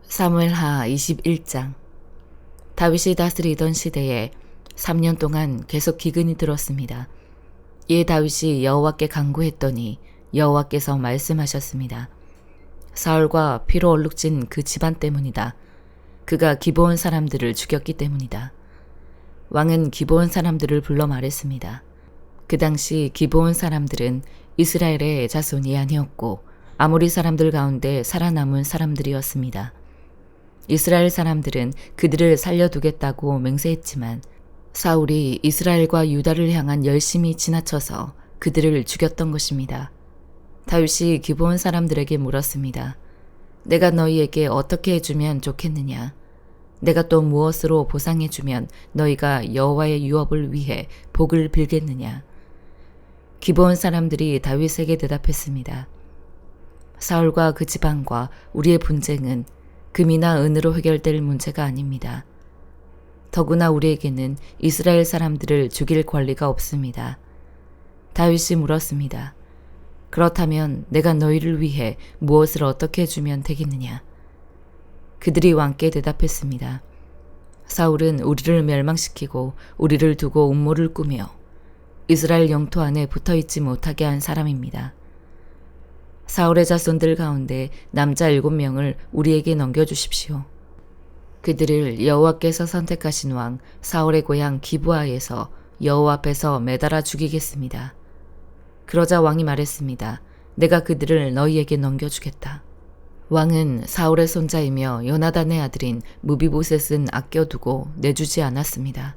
사무엘하 21장. 다윗이 다스리던 시대에 3년 동안 계속 기근이 들었습니다. 이에 다윗이 여호와께 간구했더니 여호와께서 말씀하셨습니다. 사울과 피로 얼룩진 그 집안 때문이다. 그가 기브온 사람들을 죽였기 때문이다. 왕은 기브온 사람들을 불러 말했습니다. 그 당시 기브온 사람들은 이스라엘의 자손이 아니었고 아모리 사람들 가운데 살아남은 사람들이었습니다. 이스라엘 사람들은 그들을 살려두겠다고 맹세했지만 사울이 이스라엘과 유다를 향한 열심이 지나쳐서 그들을 죽였던 것입니다. 다윗이 기브온 사람들에게 물었습니다. 내가 너희에게 어떻게 해주면 좋겠느냐? 내가 또 무엇으로 보상해주면 너희가 여호와의 유업을 위해 복을 빌겠느냐? 기브온 사람들이 다윗에게 대답했습니다. 사울과 그 집안과 우리의 분쟁은 금이나 은으로 해결될 문제가 아닙니다. 더구나 우리에게는 이스라엘 사람들을 죽일 권리가 없습니다. 다윗이 물었습니다. 그렇다면 내가 너희를 위해 무엇을 어떻게 해주면 되겠느냐? 그들이 왕께 대답했습니다. 사울은 우리를 멸망시키고 우리를 두고 음모를 꾸며 이스라엘 영토 안에 붙어있지 못하게 한 사람입니다. 사울의 자손들 가운데 남자 7명을 우리에게 넘겨주십시오. 그들을 여호와께서 선택하신 왕 사울의 고향 기브아에서 여호와 앞에서 매달아 죽이겠습니다. 그러자 왕이 말했습니다. 내가 그들을 너희에게 넘겨주겠다. 왕은 사울의 손자이며 요나단의 아들인 무비보셋은 아껴두고 내주지 않았습니다.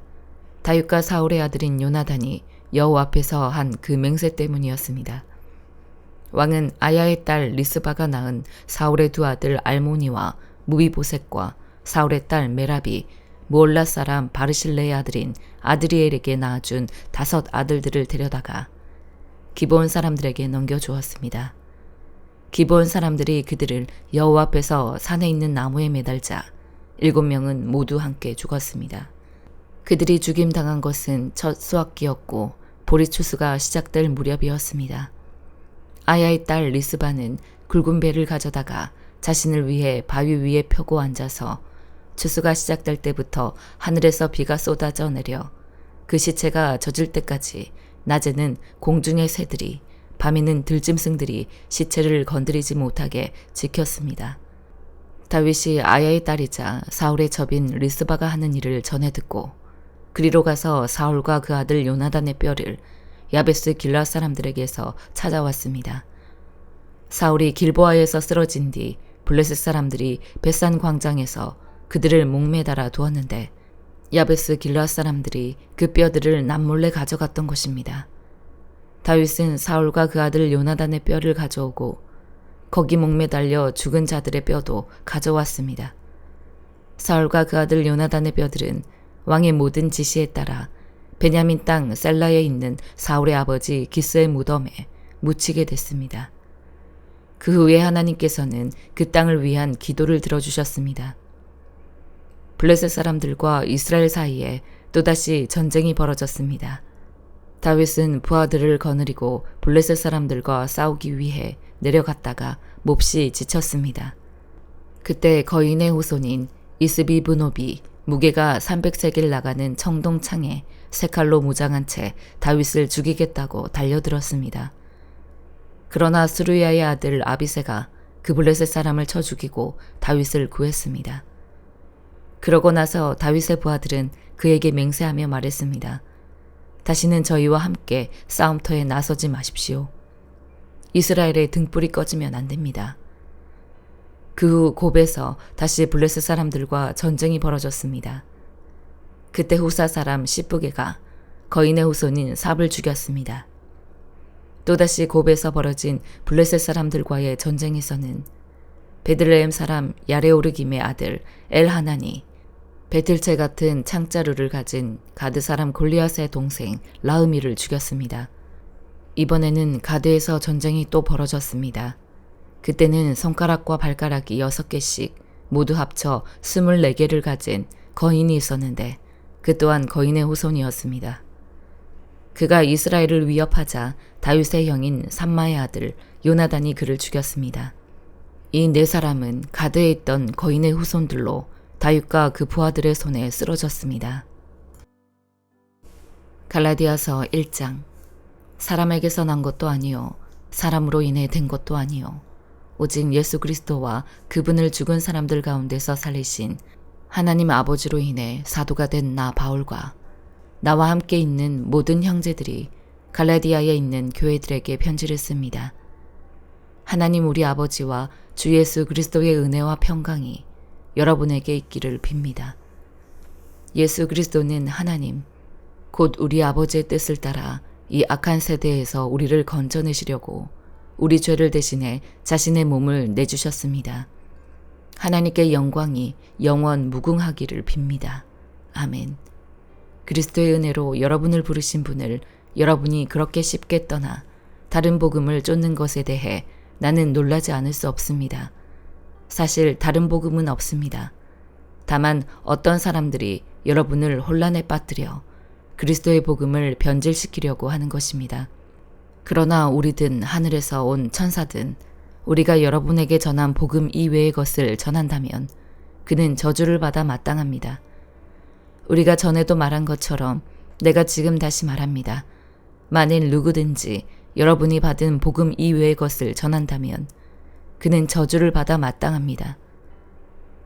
다윗과 사울의 아들인 요나단이 여호와 앞에서 한 그 맹세 때문이었습니다. 왕은 아야의 딸 리스바가 낳은 사울의 두 아들 알모니와 무비보셋과 사울의 딸 메라비, 무올라 사람 바르실레의 아들인 아드리엘에게 낳아준 5 아들들을 데려다가 기브온 사람들에게 넘겨주었습니다. 기브온 사람들이 그들을 여호와 앞에서 산에 있는 나무에 매달자 7명은 모두 함께 죽었습니다. 그들이 죽임당한 것은 첫 수확기였고 보리 추수가 시작될 무렵이었습니다. 아야의 딸 리스바는 굵은 배를 가져다가 자신을 위해 바위 위에 펴고 앉아서 추수가 시작될 때부터 하늘에서 비가 쏟아져 내려 그 시체가 젖을 때까지 낮에는 공중의 새들이 밤에는 들짐승들이 시체를 건드리지 못하게 지켰습니다. 다윗이 아야의 딸이자 사울의 첩인 리스바가 하는 일을 전해 듣고 그리로 가서 사울과 그 아들 요나단의 뼈를 야베스 길라 사람들에게서 찾아왔습니다. 사울이 길보아에서 쓰러진 뒤 블레셋 사람들이 벳산 광장에서 그들을 목매달아 두었는데 야베스 길라 사람들이 그 뼈들을 남몰래 가져갔던 것입니다. 다윗은 사울과 그 아들 요나단의 뼈를 가져오고 거기 목매달려 죽은 자들의 뼈도 가져왔습니다. 사울과 그 아들 요나단의 뼈들은 왕의 모든 지시에 따라 베냐민 땅 셀라에 있는 사울의 아버지 기스의 무덤에 묻히게 됐습니다. 그 후에 하나님께서는 그 땅을 위한 기도를 들어주셨습니다. 블레셋 사람들과 이스라엘 사이에 또다시 전쟁이 벌어졌습니다. 다윗은 부하들을 거느리고 블레셋 사람들과 싸우기 위해 내려갔다가 몹시 지쳤습니다. 그때 거인의 후손인 이스비브노비 무게가 300세겔 나가는 청동창에 3칼로 무장한 채 다윗을 죽이겠다고 달려들었습니다. 그러나 스루야의 아들 아비새가 그 블레셋 사람을 쳐 죽이고 다윗을 구했습니다. 그러고 나서 다윗의 부하들은 그에게 맹세하며 말했습니다. 다시는 저희와 함께 싸움터에 나서지 마십시오. 이스라엘의 등불이 꺼지면 안 됩니다. 그 후 곱에서 다시 블레셋 사람들과 전쟁이 벌어졌습니다. 그때 후사 사람 시브게가 거인의 후손인 삽을 죽였습니다. 또다시 곱에서 벌어진 블레셋 사람들과의 전쟁에서는 베들레헴 사람 야레오르김의 아들 엘하난이 베틀체 같은 창자루를 가진 가드 사람 골리앗의 동생 라흐미를 죽였습니다. 이번에는 가드에서 전쟁이 또 벌어졌습니다. 그때는 손가락과 발가락이 6개씩 모두 합쳐 24개를 가진 거인이 있었는데 그 또한 거인의 후손이었습니다. 그가 이스라엘을 위협하자 다윗의 형인 삼마의 아들 요나단이 그를 죽였습니다. 이 네 사람은 가드에 있던 거인의 후손들로 다윗과 그 부하들의 손에 쓰러졌습니다. 갈라디아서 1장. 사람에게서 난 것도 아니요 사람으로 인해 된 것도 아니요 오직 예수 그리스도와 그분을 죽은 사람들 가운데서 살리신 하나님 아버지로 인해 사도가 된 나 바울과 나와 함께 있는 모든 형제들이 갈라디아에 있는 교회들에게 편지를 씁니다. 하나님 우리 아버지와 주 예수 그리스도의 은혜와 평강이 여러분에게 있기를 빕니다. 예수 그리스도는 하나님, 곧 우리 아버지의 뜻을 따라 이 악한 세대에서 우리를 건져내시려고 우리 죄를 대신해 자신의 몸을 내주셨습니다. 하나님께 영광이 영원 무궁하기를 빕니다. 아멘. 그리스도의 은혜로 여러분을 부르신 분을 여러분이 그렇게 쉽게 떠나 다른 복음을 쫓는 것에 대해 나는 놀라지 않을 수 없습니다. 사실 다른 복음은 없습니다. 다만 어떤 사람들이 여러분을 혼란에 빠뜨려 그리스도의 복음을 변질시키려고 하는 것입니다. 그러나 우리든 하늘에서 온 천사든 우리가 여러분에게 전한 복음 이외의 것을 전한다면 그는 저주를 받아 마땅합니다. 우리가 전에도 말한 것처럼 내가 지금 다시 말합니다. 만일 누구든지 여러분이 받은 복음 이외의 것을 전한다면 그는 저주를 받아 마땅합니다.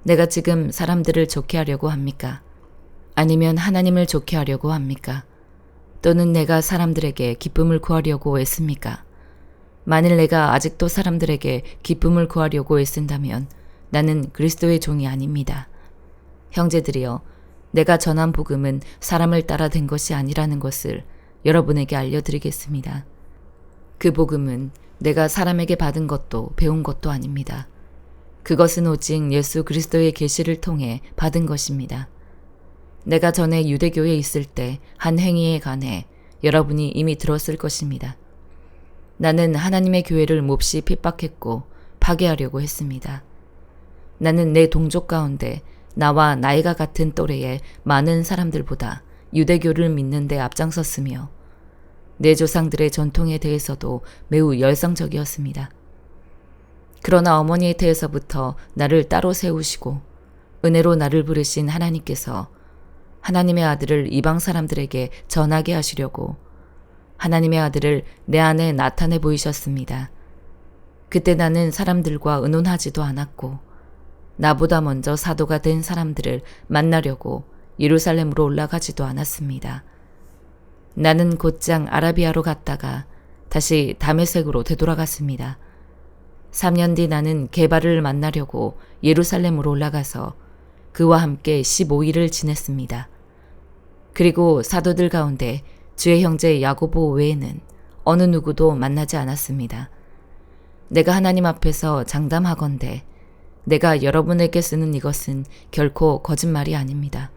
내가 지금 사람들을 좋게 하려고 합니까? 아니면 하나님을 좋게 하려고 합니까? 또는 내가 사람들에게 기쁨을 구하려고 애씁니까? 만일 내가 아직도 사람들에게 기쁨을 구하려고 애쓴다면 나는 그리스도의 종이 아닙니다. 형제들이여, 내가 전한 복음은 사람을 따라 된 것이 아니라는 것을 여러분에게 알려드리겠습니다. 그 복음은 내가 사람에게 받은 것도 배운 것도 아닙니다. 그것은 오직 예수 그리스도의 계시를 통해 받은 것입니다. 내가 전에 유대교에 있을 때 한 행위에 관해 여러분이 이미 들었을 것입니다. 나는 하나님의 교회를 몹시 핍박했고 파괴하려고 했습니다. 나는 내 동족 가운데 나와 나이가 같은 또래의 많은 사람들보다 유대교를 믿는 데 앞장섰으며 내 조상들의 전통에 대해서도 매우 열성적이었습니다. 그러나 어머니의 태에서부터 나를 따로 세우시고 은혜로 나를 부르신 하나님께서 하나님의 아들을 이방 사람들에게 전하게 하시려고 하나님의 아들을 내 안에 나타내 보이셨습니다. 그때 나는 사람들과 의논하지도 않았고 나보다 먼저 사도가 된 사람들을 만나려고 예루살렘으로 올라가지도 않았습니다. 나는 곧장 아라비아로 갔다가 다시 다메섹으로 되돌아갔습니다. 3년 뒤 나는 게바를 만나려고 예루살렘으로 올라가서 그와 함께 15일을 지냈습니다. 그리고 사도들 가운데 주의 형제 야고보 외에는 어느 누구도 만나지 않았습니다. 내가 하나님 앞에서 장담하건대 내가 여러분에게 쓰는 이것은 결코 거짓말이 아닙니다.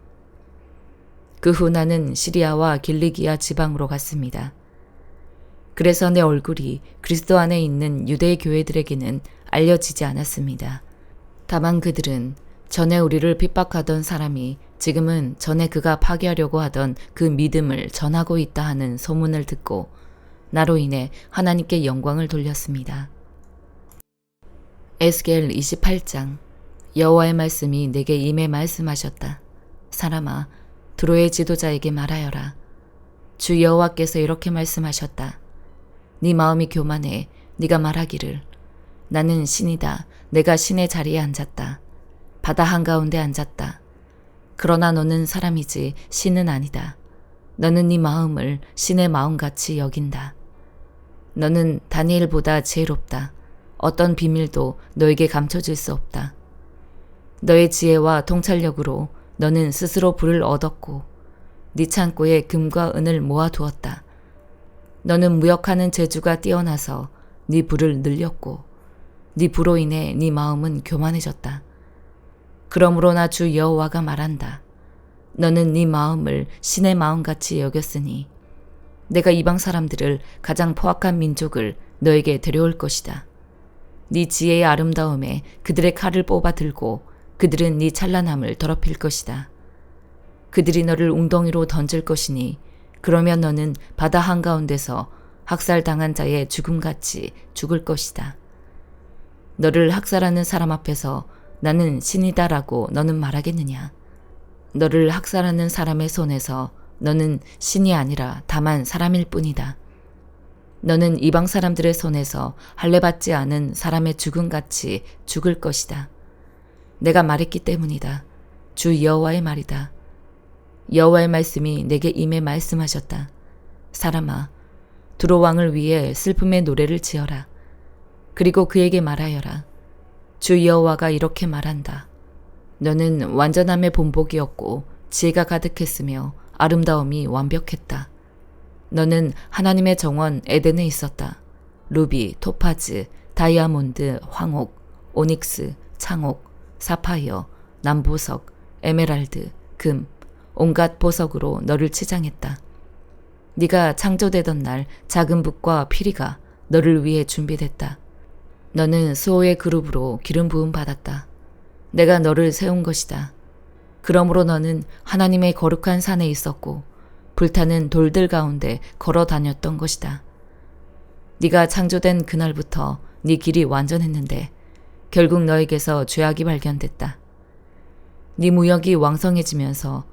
그 후 나는 시리아와 길리기아 지방으로 갔습니다. 그래서 내 얼굴이 그리스도 안에 있는 유대 교회들에게는 알려지지 않았습니다. 다만 그들은 전에 우리를 핍박하던 사람이 지금은 전에 그가 파괴하려고 하던 그 믿음을 전하고 있다 하는 소문을 듣고 나로 인해 하나님께 영광을 돌렸습니다. 에스겔 28장. 여호와의 말씀이 내게 임해 말씀하셨다. 사람아, 두로의 지도자에게 말하여라. 주 여호와께서 이렇게 말씀하셨다. 네 마음이 교만해 네가 말하기를 나는 신이다. 내가 신의 자리에 앉았다. 바다 한가운데 앉았다. 그러나 너는 사람이지 신은 아니다. 너는 네 마음을 신의 마음같이 여긴다. 너는 다니엘보다 지혜롭다. 어떤 비밀도 너에게 감춰질 수 없다. 너의 지혜와 통찰력으로 너는 스스로 부를 얻었고 네 창고에 금과 은을 모아두었다. 너는 무역하는 재주가 뛰어나서 네 부를 늘렸고 네 부로 인해 네 마음은 교만해졌다. 그러므로 나 주 여호와가 말한다. 너는 네 마음을 신의 마음같이 여겼으니 내가 이방 사람들을 가장 포악한 민족을 너에게 데려올 것이다. 네 지혜의 아름다움에 그들의 칼을 뽑아 들고 그들은 네 찬란함을 더럽힐 것이다. 그들이 너를 웅덩이로 던질 것이니 그러면 너는 바다 한가운데서 학살당한 자의 죽음같이 죽을 것이다. 너를 학살하는 사람 앞에서 나는 신이다라고 너는 말하겠느냐? 너를 학살하는 사람의 손에서 너는 신이 아니라 다만 사람일 뿐이다. 너는 이방 사람들의 손에서 할례받지 않은 사람의 죽음같이 죽을 것이다. 내가 말했기 때문이다. 주 여호와의 말이다. 여호와의 말씀이 내게 임해 말씀하셨다. 사람아, 두로 왕을 위해 슬픔의 노래를 지어라. 그리고 그에게 말하여라. 주 여호와가 이렇게 말한다. 너는 완전함의 본복이었고 지혜가 가득했으며 아름다움이 완벽했다. 너는 하나님의 정원 에덴에 있었다. 루비, 토파즈, 다이아몬드, 황옥, 오닉스, 창옥, 사파이어, 남보석, 에메랄드, 금, 온갖 보석으로 너를 치장했다. 네가 창조되던 날 작은 붓과 피리가 너를 위해 준비됐다. 너는 수호의 그룹으로 기름 부음 받았다. 내가 너를 세운 것이다. 그러므로 너는 하나님의 거룩한 산에 있었고 불타는 돌들 가운데 걸어 다녔던 것이다. 네가 창조된 그날부터 네 길이 완전했는데 결국 너에게서 죄악이 발견됐다. 네 무역이 왕성해지면서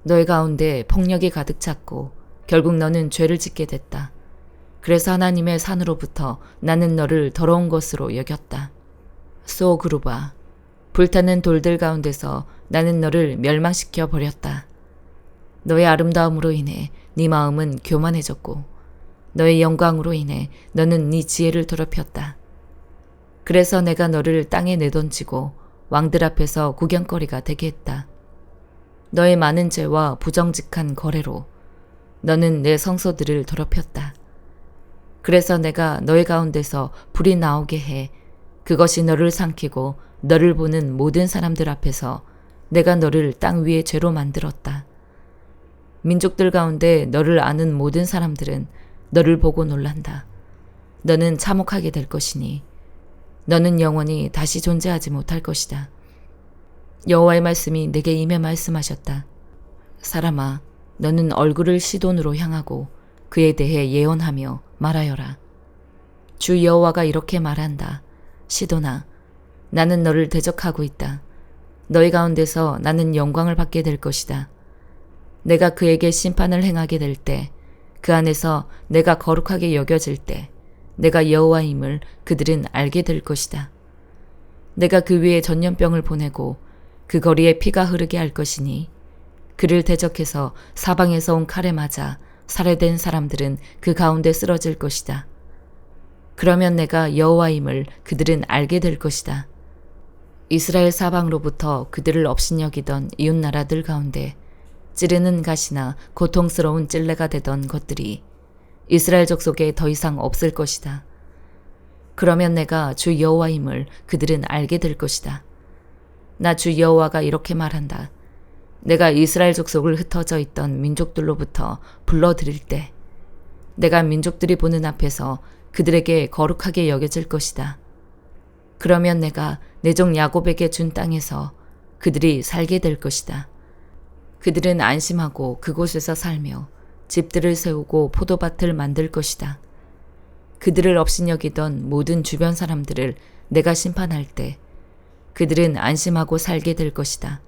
너의 가운데 폭력이 가득 찼고 결국 너는 죄를 짓게 됐다. 그래서 하나님의 산으로부터 나는 너를 더러운 것으로 여겼다. 소그루바, 불타는 돌들 가운데서 나는 너를 멸망시켜 버렸다. 너의 아름다움으로 인해 네 마음은 교만해졌고 너의 영광으로 인해 너는 네 지혜를 더럽혔다. 그래서 내가 너를 땅에 내던지고 왕들 앞에서 구경거리가 되게 했다. 너의 많은 죄와 부정직한 거래로 너는 내 성소들을 더럽혔다. 그래서 내가 너의 가운데서 불이 나오게 해 그것이 너를 삼키고 너를 보는 모든 사람들 앞에서 내가 너를 땅 위의 죄로 만들었다. 민족들 가운데 너를 아는 모든 사람들은 너를 보고 놀란다. 너는 참혹하게 될 것이니 너는 영원히 다시 존재하지 못할 것이다. 여호와의 말씀이 내게 임해 말씀하셨다. 사람아, 너는 얼굴을 시돈으로 향하고 그에 대해 예언하며 말하여라. 주 여호와가 이렇게 말한다. 시돈아, 나는 너를 대적하고 있다. 너희 가운데서 나는 영광을 받게 될 것이다. 내가 그에게 심판을 행하게 될 때, 그 안에서 내가 거룩하게 여겨질 때, 내가 여호와임을 그들은 알게 될 것이다. 내가 그 위에 전염병을 보내고 그 거리에 피가 흐르게 할 것이니 그를 대적해서 사방에서 온 칼에 맞아 살해된 사람들은 그 가운데 쓰러질 것이다. 그러면 내가 여호와임을 그들은 알게 될 것이다. 이스라엘 사방으로부터 그들을 업신여기던 이웃나라들 가운데 찌르는 가시나 고통스러운 찔레가 되던 것들이 이스라엘 족속에 더 이상 없을 것이다. 그러면 내가 주 여호와임을 그들은 알게 될 것이다. 나 주 여호와가 이렇게 말한다. 내가 이스라엘 족속을 흩어져 있던 민족들로부터 불러들일 때 내가 민족들이 보는 앞에서 그들에게 거룩하게 여겨질 것이다. 그러면 내가 내 종 야곱에게 준 땅에서 그들이 살게 될 것이다. 그들은 안심하고 그곳에서 살며 집들을 세우고 포도밭을 만들 것이다. 그들을 업신여기던 모든 주변 사람들을 내가 심판할 때 그들은 안심하고 살게 될 것이다.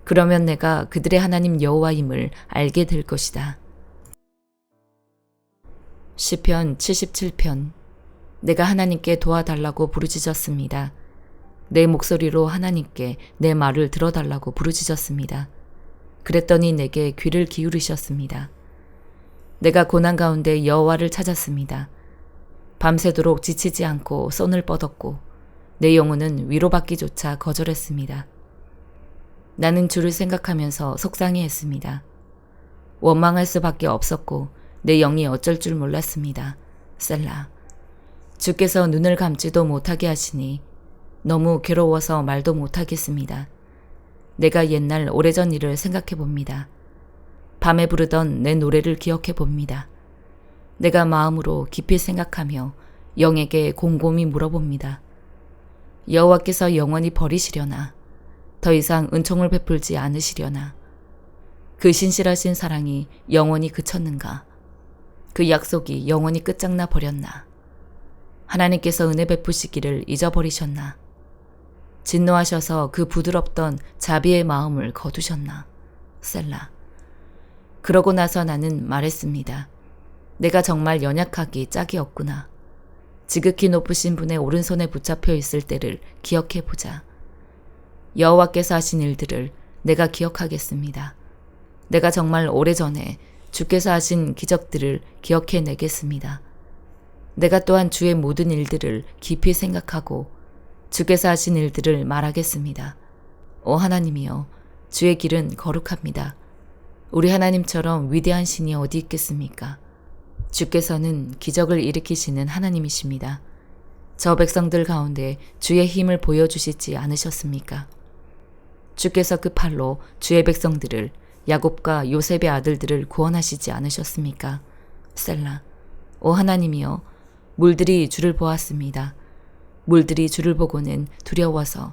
그러면 내가 그들의 하나님 여호와임을 알게 될 것이다. 시편 77편. 내가 하나님께 도와달라고 부르짖었습니다. 내 목소리로 하나님께 내 말을 들어달라고 부르짖었습니다. 그랬더니 내게 귀를 기울이셨습니다. 내가 고난 가운데 여호와를 찾았습니다. 밤새도록 지치지 않고 손을 뻗었고 내 영혼은 위로받기조차 거절했습니다. 나는 주를 생각하면서 속상해했습니다. 원망할 수밖에 없었고 내 영이 어쩔 줄 몰랐습니다. 셀라. 주께서 눈을 감지도 못하게 하시니 너무 괴로워서 말도 못하겠습니다. 내가 옛날 오래전 일을 생각해 봅니다. 밤에 부르던 내 노래를 기억해 봅니다. 내가 마음으로 깊이 생각하며 영에게 곰곰이 물어봅니다. 여호와께서 영원히 버리시려나? 더 이상 은총을 베풀지 않으시려나? 그 신실하신 사랑이 영원히 그쳤는가? 그 약속이 영원히 끝장나 버렸나? 하나님께서 은혜 베푸시기를 잊어버리셨나? 진노하셔서 그 부드럽던 자비의 마음을 거두셨나? 셀라. 그러고 나서 나는 말했습니다. 내가 정말 연약하기 짝이 없구나. 지극히 높으신 분의 오른손에 붙잡혀 있을 때를 기억해보자. 여호와께서 하신 일들을 내가 기억하겠습니다. 내가 정말 오래전에 주께서 하신 기적들을 기억해내겠습니다. 내가 또한 주의 모든 일들을 깊이 생각하고 주께서 하신 일들을 말하겠습니다. 오 하나님이여, 주의 길은 거룩합니다. 우리 하나님처럼 위대한 신이 어디 있겠습니까? 주께서는 기적을 일으키시는 하나님이십니다. 저 백성들 가운데 주의 힘을 보여주시지 않으셨습니까? 주께서 그 팔로 주의 백성들을, 야곱과 요셉의 아들들을 구원하시지 않으셨습니까? 셀라. 오 하나님이여, 물들이 주를 보았습니다. 물들이 주를 보고는 두려워서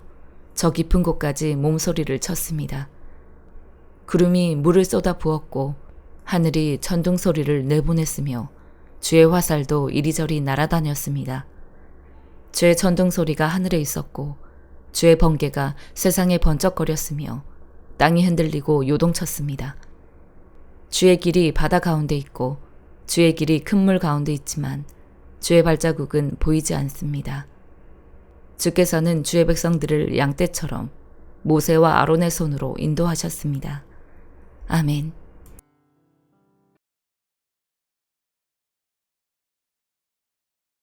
저 깊은 곳까지 몸소리를 쳤습니다. 구름이 물을 쏟아 부었고 하늘이 천둥 소리를 내보냈으며 주의 화살도 이리저리 날아다녔습니다. 주의 천둥 소리가 하늘에 있었고 주의 번개가 세상에 번쩍거렸으며 땅이 흔들리고 요동쳤습니다. 주의 길이 바다 가운데 있고 주의 길이 큰 물 가운데 있지만 주의 발자국은 보이지 않습니다. 주께서는 주의 백성들을 양떼처럼 모세와 아론의 손으로 인도하셨습니다. 아멘.